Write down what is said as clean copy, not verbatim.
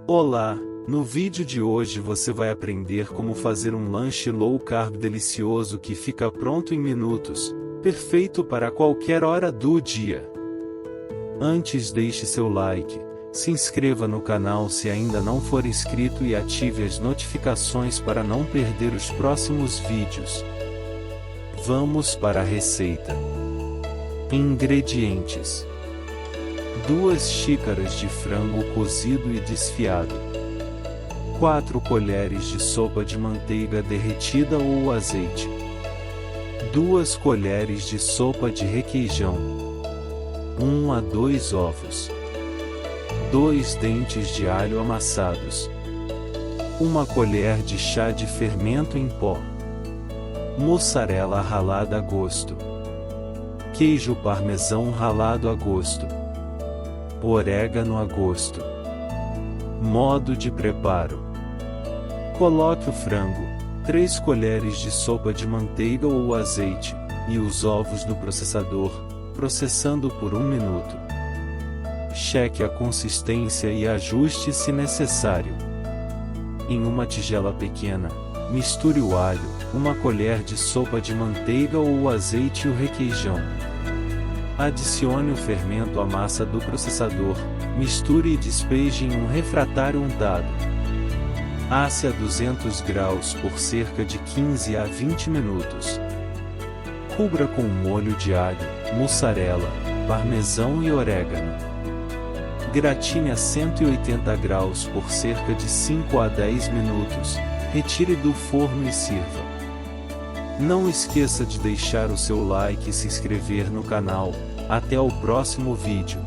Olá! No vídeo de hoje você vai aprender como fazer um lanche low carb delicioso que fica pronto em minutos, perfeito para qualquer hora do dia. Antes deixe seu like, se inscreva no canal se ainda não for inscrito e ative as notificações para não perder os próximos vídeos. Vamos para a receita. Ingredientes: 2 xícaras de frango cozido e desfiado, 4 colheres de sopa de manteiga derretida ou azeite, 2 colheres de sopa de requeijão, 1 a 2 ovos, 2 dentes de alho amassados, 1 colher de chá de fermento em pó, mussarela ralada a gosto, queijo parmesão ralado a gosto, orégano a gosto. Modo de preparo: coloque o frango, 3 colheres de sopa de manteiga ou azeite, e os ovos no processador, processando por 1 minuto. Cheque a consistência e ajuste se necessário. Em uma tigela pequena, misture o alho, 1 colher de sopa de manteiga ou azeite e o requeijão. Adicione o fermento à massa do processador, misture e despeje em um refratário untado. Asse a 200 graus por cerca de 15 a 20 minutos. Cubra com um molho de alho, mussarela, parmesão e orégano. Gratine a 180 graus por cerca de 5 a 10 minutos, retire do forno e sirva. Não esqueça de deixar o seu like e se inscrever no canal. Até o próximo vídeo.